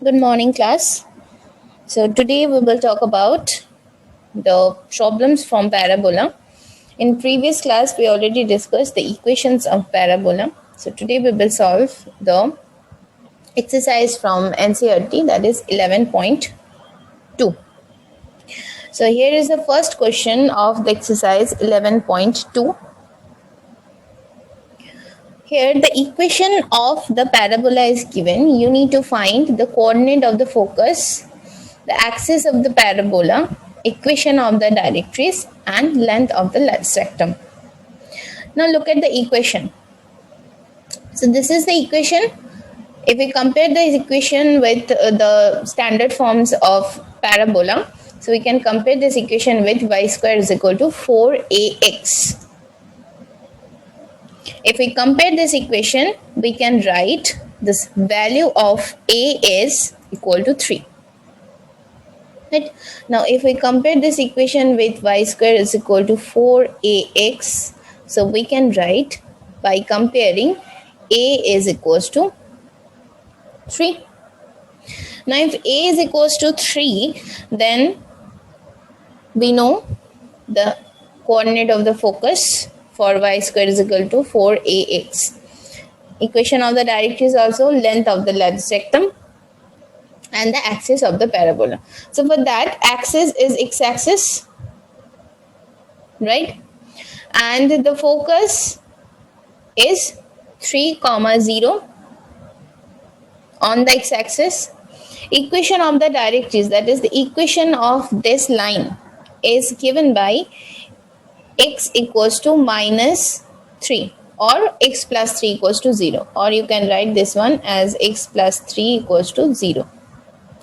Good morning, class. So, today we will talk about the problems from parabola. In previous class, we already discussed the equations of parabola. So, today we will solve the exercise from NCERT, that is 11.2. So, here is the first question of the exercise 11.2. Here, the equation of the parabola is given. You need to find the coordinate of the focus, the axis of the parabola, equation of the directrix, and length of the lattice rectum. Now look at the equation. So this is the equation. If we compare this equation with the standard forms of parabola, so we can compare this equation with y square is equal to 4ax. If we compare this equation, we can write this value of a is equal to 3. Right? Now if we compare this equation with y square is equal to 4ax, so we can write by comparing a is equals to 3. Now if a is equals to 3, then we know the coordinate of the focus for y square is equal to 4ax. Equation of the directrix is also length of the lattice rectum and the axis of the parabola. So for that, axis is x-axis, right? And the focus is 3, 0 on the x-axis. Equation of the directrix, that is the equation of this line, is given by x equals to minus 3 or x plus 3 equals to 0, or you can write this one as x plus 3 equals to 0.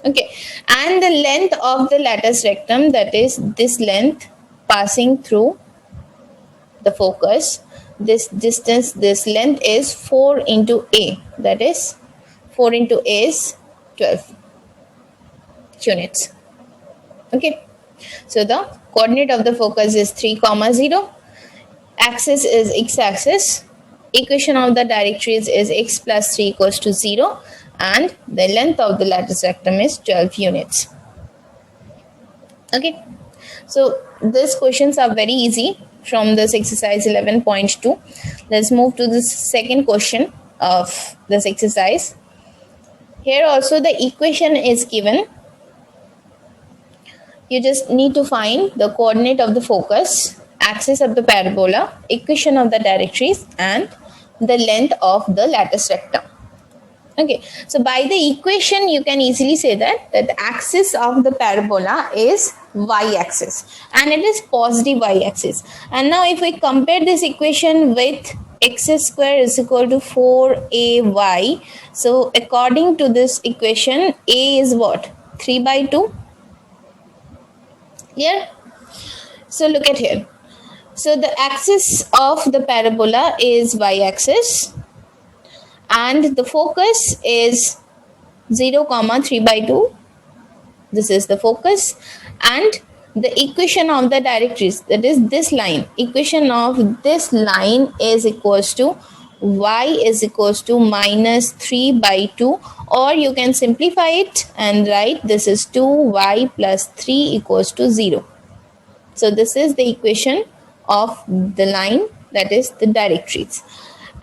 Okay, and the length of the lattice rectum, that is this length passing through the focus, this distance, this length is 4 into a, that is 4 into a is 12 units. Okay, so the coordinate of the focus is 3, 0, axis is x-axis, equation of the directrix is x plus 3 equals to 0, and the length of the lattice rectum is 12 units. Okay, so these questions are very easy from this exercise 11.2. Let's move to the second question of this exercise. Here also the equation is given. You just need to find the coordinate of the focus, axis of the parabola, equation of the directrix, and the length of the lattice rectum. Okay, so by the equation you can easily say that the axis of the parabola is y-axis and it is positive y-axis. And now if we compare this equation with x square is equal to 4ay, so according to this equation, a is what? 3/2. Clear? So look at here. So the axis of the parabola is y-axis and the focus is 0, 3/2. This is the focus, and the equation of the directrix, that is this line, equation of this line is equals to y is equals to minus 3/2, or you can simplify it and write this is 2y plus 3 equals to 0. So this is the equation of the line, that is the directrix.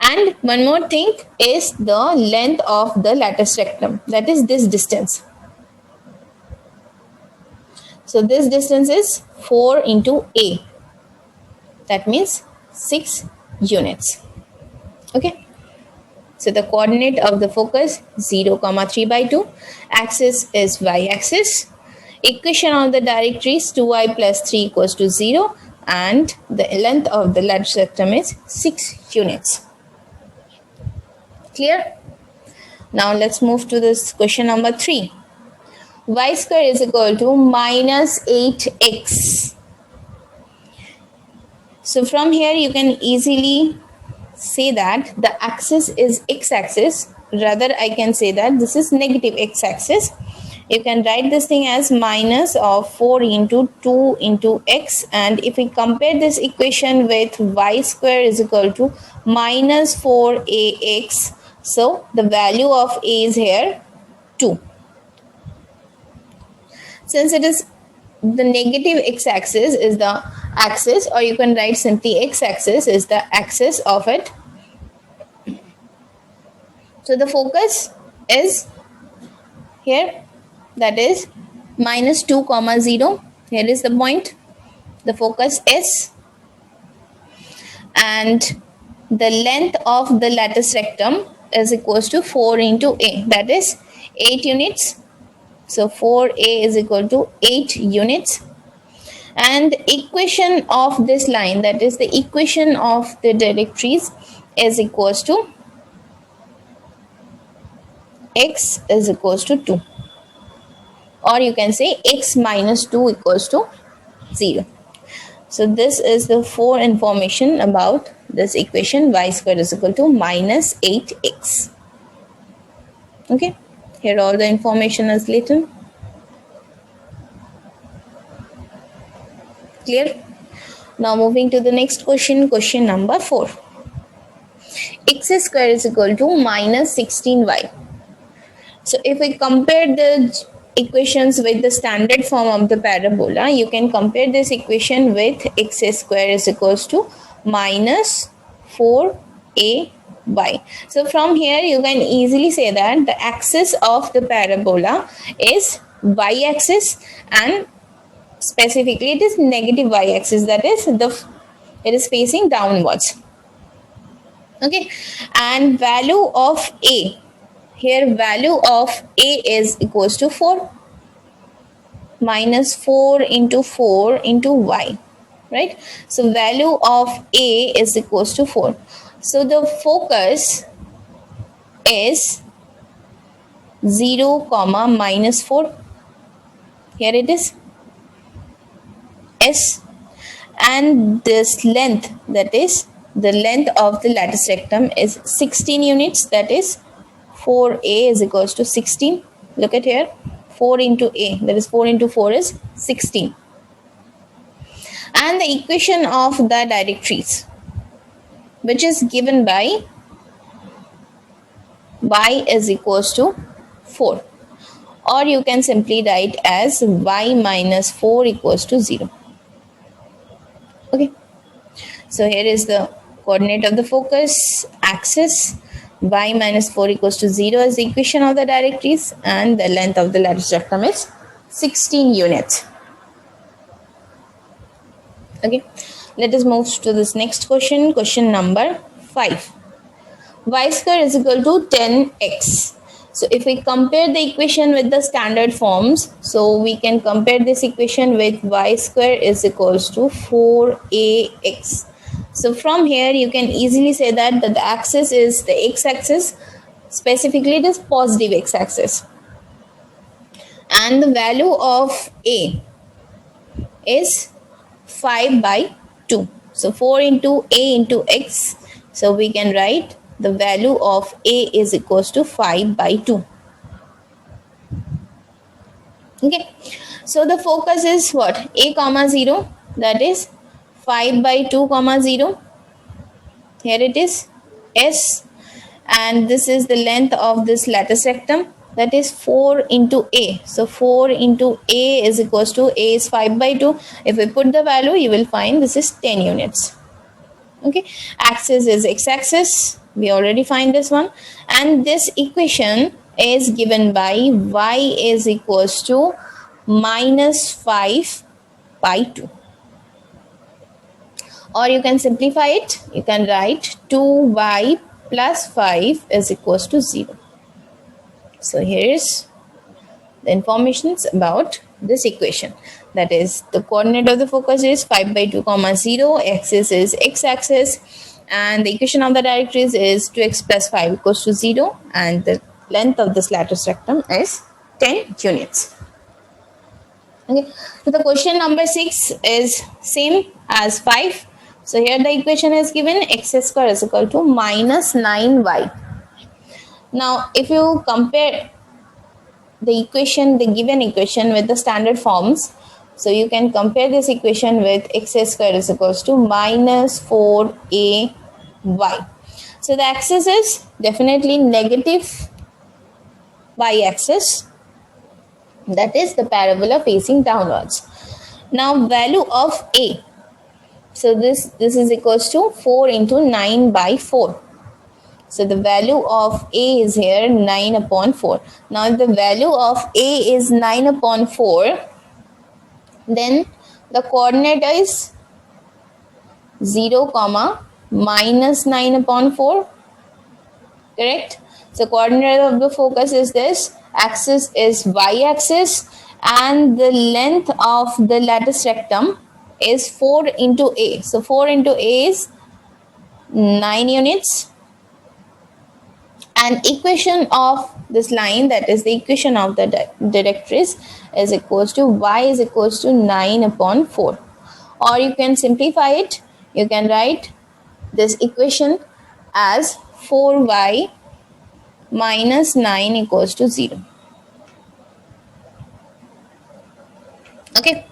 And one more thing is the length of the lattice rectum, that is this distance. So this distance is 4 into a, that means 6 units. Okay, so the coordinate of the focus 0, 3/2, axis is y-axis, equation of the directrix 2y plus 3 equals to 0, and the length of the lattice rectum is 6 units. Clear? Now let's move to this question number 3. Y square is equal to minus 8x. So from here you can easily say that the axis is x-axis. Rather, I can say that this is negative x-axis. You can write this thing as minus of 4 into 2 into x, and if we compare this equation with y square is equal to minus 4ax, so the value of a is here 2. Since it is the negative x-axis is the axis, or you can write simply x-axis is the axis of it. So the focus is here, that is minus 2 comma 0. Here is the point, the focus is, and the length of the lattice rectum is equals to 4 into a, that is 8 units. So 4a is equal to 8 units. And equation of this line, that is the equation of the directrix, is equals to x is equals to 2, or you can say x minus 2 equals to 0. So this is the 4 information about this equation, y square is equal to minus 8x. Okay, here all the information is written. Clear? Now moving to the next question, question number 4. X square is equal to minus 16y. So if we compare the equations with the standard form of the parabola, you can compare this equation with x square is equals to minus 4ay. So from here you can easily say that the axis of the parabola is y-axis, and specifically it is negative y-axis, that is it is facing downwards. Okay, and value of a, here value of a is equals to 4, minus 4 into y, right? So value of a is equals to 4. So the focus is 0 comma minus 4. Here it is s, and this length, that is the length of the lattice rectum, is 16 units, that is 4a is equals to 16. Look at here, 4 into a, that is 4 into 4 is 16. And the equation of the directrix, which is given by y is equals to 4, or you can simply write as y minus 4 equals to 0. Okay, so here is the coordinate of the focus axis, y minus 4 equals to 0 is the equation of the directrix, and the length of the lattice rectum is 16 units. Okay, let us move to this next question, question number 5. Y square is equal to 10x. So if we compare the equation with the standard forms, so we can compare this equation with y square is equals to 4ax. So from here you can easily say that the axis is the x-axis, specifically it is positive x-axis, and the value of a is 5 by 2. So 4 into a into x, so we can write the value of a is equals to 5 by 2. Okay, so the focus is what? A comma 0, that is 5 by 2 comma 0. Here it is s, and this is the length of this lattice rectum, that is 4 into a. So 4 into a is equals to a is 5 by 2. If we put the value, you will find this is 10 units. Okay, axis is x-axis, we already find this one, and this equation is given by y is equals to minus 5 by 2, or you can simplify it, you can write 2y plus 5 is equals to 0. So here is the informations about this equation, that is the coordinate of the focus is 5 by 2 comma 0, axis is x-axis, and the equation of the directrix is 2x plus 5 equals to 0, and the length of this lattice rectum is 10 units. Okay, so the question number 6 is same as 5. So here the equation is given, x square is equal to minus 9y. Now if you compare the equation, the given equation with the standard forms, so you can compare this equation with x square is equals to minus 4ay. So the axis is definitely negative y-axis, that is the parabola facing downwards. Now value of A, so this is equals to 4 into 9 by 4. So the value of A is here 9 upon 4. Now if the value of A is 9 upon 4, then the coordinate is 0 comma minus 9 upon 4, correct? So coordinate of the focus is this, axis is y-axis, and the length of the lattice rectum is 4 into A. So 4 into A is 9 units, and equation of this line, that is the equation of the directrix, is equals to y is equals to 9 upon 4. Or you can simplify it, you can write this equation as 4y minus 9 equals to 0. Okay,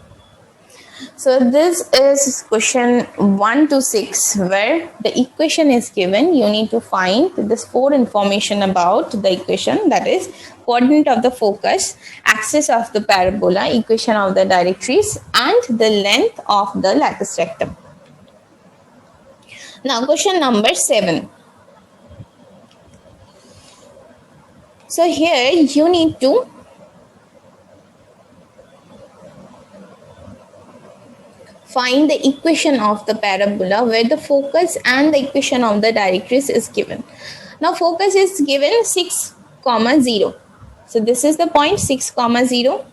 so this is question 1 to 6, where the equation is given. You need to find this 4 information about the equation, that is coordinate of the focus, axis of the parabola, equation of the directrix, and the length of the lattice rectum. Now question number 7. So here you need to find the equation of the parabola where the focus and the equation of the directrix is given. Now focus is given 6, 0. So this is the point 6, 0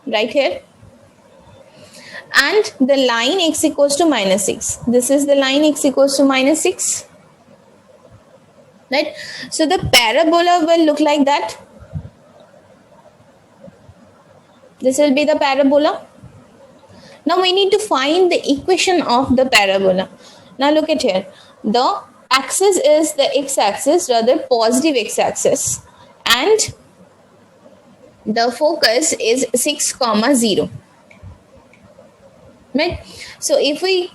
right here. And the line x equals to minus 6. This is the line x equals to minus 6. Right? So the parabola will look like that. This will be the parabola. Now we need to find the equation of the parabola. Now look at here. The axis is the x-axis, rather positive x-axis, and the focus is 6, 0. Right? So if we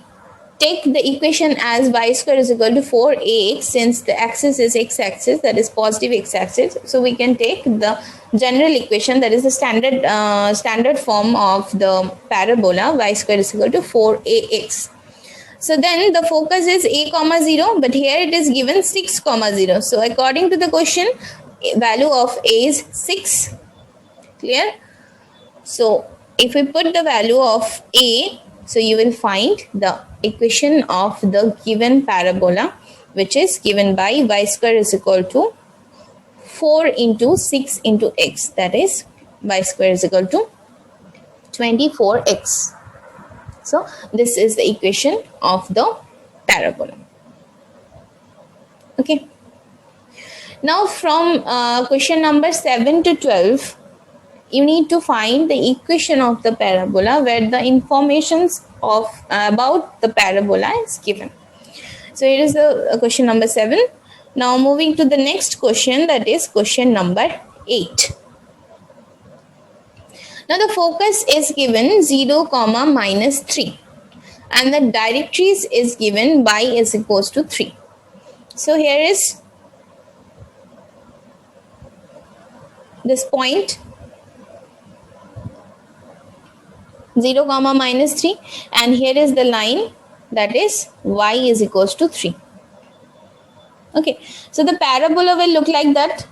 take the equation as y square is equal to 4ax, since the axis is x-axis, that is positive x-axis, so we can take the general equation, that is the standard form of the parabola, y square is equal to 4ax. So then the focus is a, 0, but here it is given 6, 0. So according to the question, value of a is 6. Clear? So if we put the value of a, so you will find the equation of the given parabola, which is given by y square is equal to 4 into 6 into x, that is y square is equal to 24x. So this is the equation of the parabola. Okay. Now from question number 7 to 12, you need to find the equation of the parabola where the informations of about the parabola is given. So here is the question number 7. Now moving to the next question, that is question number 8. Now the focus is given 0, minus 3, and the directrix is given y is equals to 3. So here is this point 0, minus 3, and here is the line, that is y is equals to 3. Okay, so the parabola will look like that.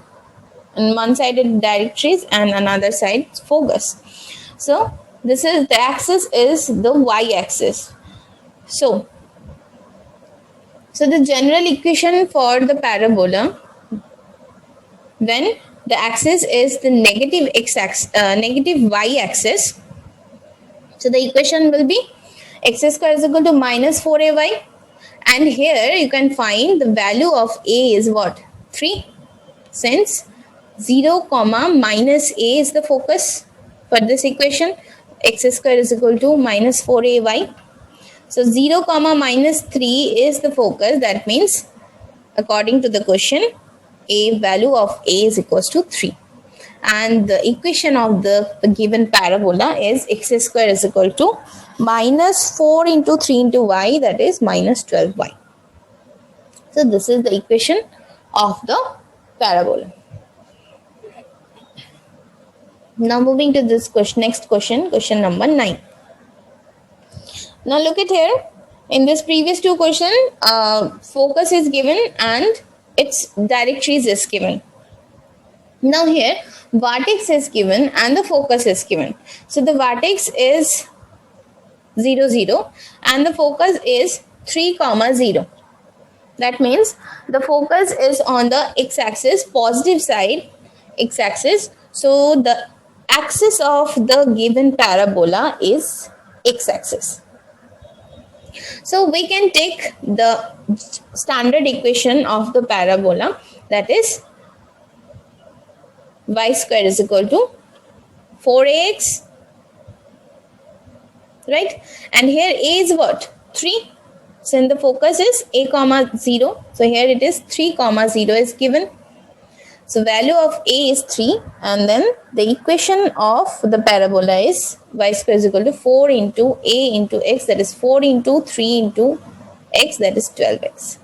On one side is directrix and another side focus. So this is the axis is the y-axis. So the general equation for the parabola, when the axis is the negative x-axis, negative y-axis, so the equation will be x square is equal to minus 4ay, and here you can find the value of a is what? 3, since 0, minus a is the focus for this equation. X square is equal to minus 4ay. So 0, minus 3 is the focus. That means according to the question, a value of a is equals to 3. And the equation of the given parabola is x square is equal to minus 4 into 3 into y, that is minus 12y. So this is the equation of the parabola. Now moving to this question, next question, question number 9. Now look at here. In this previous two question, focus is given and its directories is given. Now here, vertex is given and the focus is given. So the vertex is 0, 0 and the focus is 3, 0. That means the focus is on the x-axis, positive side x-axis. So the axis of the given parabola is x-axis. So we can take the standard equation of the parabola, that is y square is equal to 4ax, right? And here a is what? 3. So in the focus is a comma 0. So here it is 3 comma 0 is given. So value of a is 3 and then the equation of the parabola is y square is equal to 4 into a into x, that is 4 into 3 into x, that is 12x.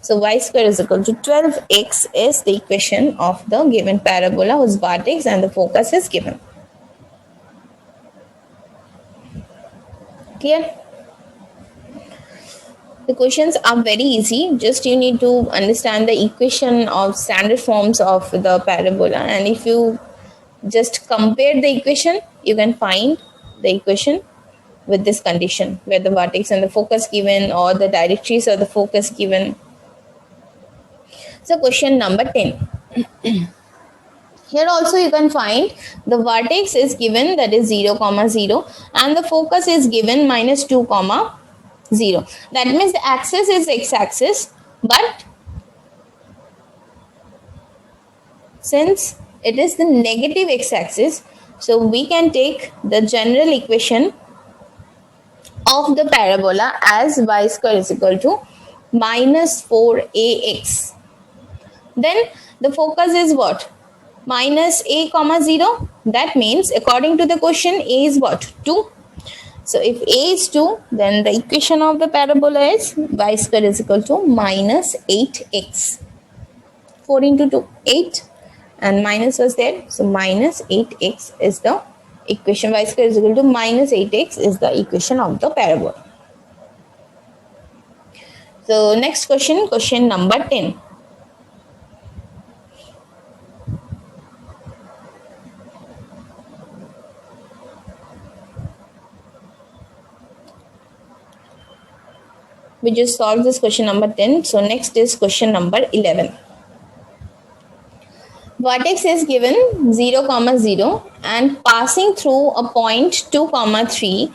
So y square is equal to 12x is the equation of the given parabola whose vertex and the focus is given. Clear? The questions are very easy, just you need to understand the equation of standard forms of the parabola, and if you just compare the equation, you can find the equation with this condition where the vertex and the focus given or the directories or the focus given. So question number 10. Here also you can find the vertex is given, that is 0, 0 and the focus is given minus 2, 0. That means the axis is x-axis, but since it is the negative x-axis, so we can take the general equation of the parabola as y square is equal to minus 4ax. Then the focus is what? Minus a, 0. That means according to the question, a is what? 2. So if a is 2, then the equation of the parabola is y square is equal to minus 8x. 4 into 2, 8 and minus was there. So minus 8x is the equation. Y square is equal to minus 8x is the equation of the parabola. So next question, question number 10. We just solved this question number 10. So next is question number 11. Vertex is given 0, 0 and passing through a point 2, 3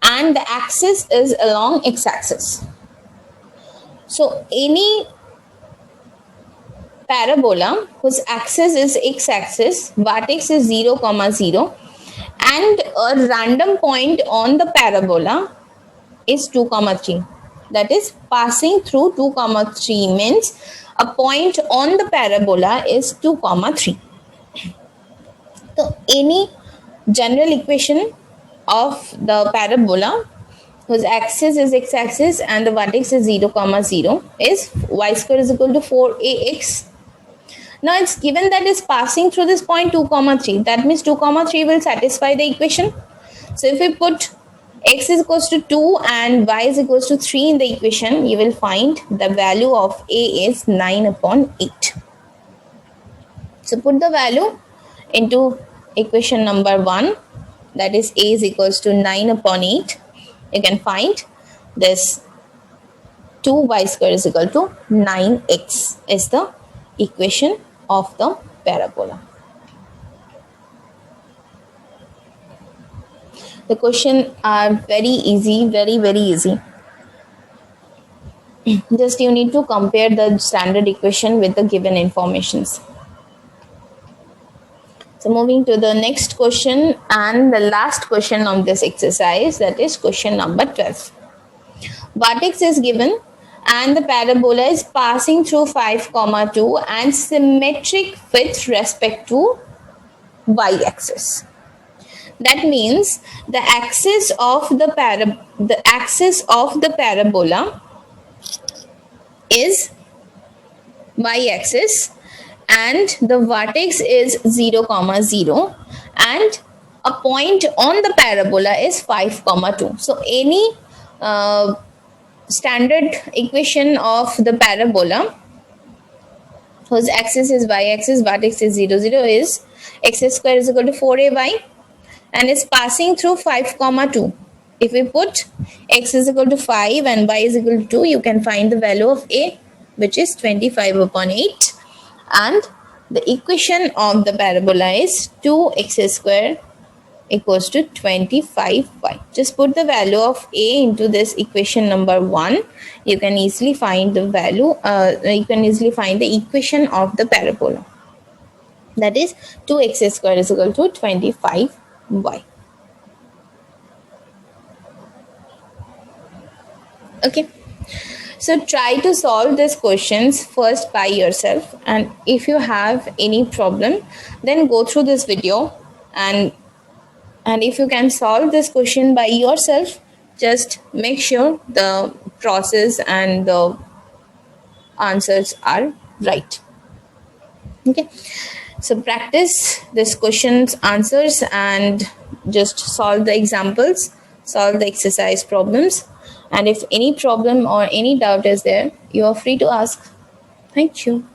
and the axis is along x-axis. So any parabola whose axis is x-axis, vertex is 0, 0 and a random point on the parabola is 2, 3. That is passing through 2, 3 means a point on the parabola is 2, 3. So any general equation of the parabola whose axis is x-axis and the vertex is 0, 0 is y square is equal to 4ax. Now it's given that is passing through this point 2, 3. That means 2, 3 will satisfy the equation. So if we put x is equals to 2 and y is equals to 3 in the equation, you will find the value of a is 9 upon 8. So put the value into equation number 1, that is a is equals to 9 upon 8. You can find this 2y square is equal to 9x is the equation of the parabola. The questions are very easy, very easy. Just you need to compare the standard equation with the given informations. So moving to the next question and the last question of this exercise, that is question number 12. Vertex is given and the parabola is passing through 5, 2 and symmetric with respect to y-axis. That means the axis of the parabola is y-axis and the vertex is 0 comma 0, and a point on the parabola is 5 comma 2. So any standard equation of the parabola whose axis is y-axis, vertex is 0 0, is x square is equal to 4ay, and is passing through 5 comma 2. If we put x is equal to 5 and y is equal to 2, you can find the value of a, which is 25 upon 8, and the equation of the parabola is 2x square equals to 25y. Just put the value of a into this equation number 1. You can easily find the value, you can easily find the equation of the parabola. That is 2x square is equal to 25y. Okay. So try to solve these questions first by yourself, and if you have any problem, then go through this video, and if you can solve this question by yourself, just make sure the process and the answers are right. Okay, so practice this question's answers and just solve the examples, solve the exercise problems, and if any problem or any doubt is there, you are free to ask. Thank you.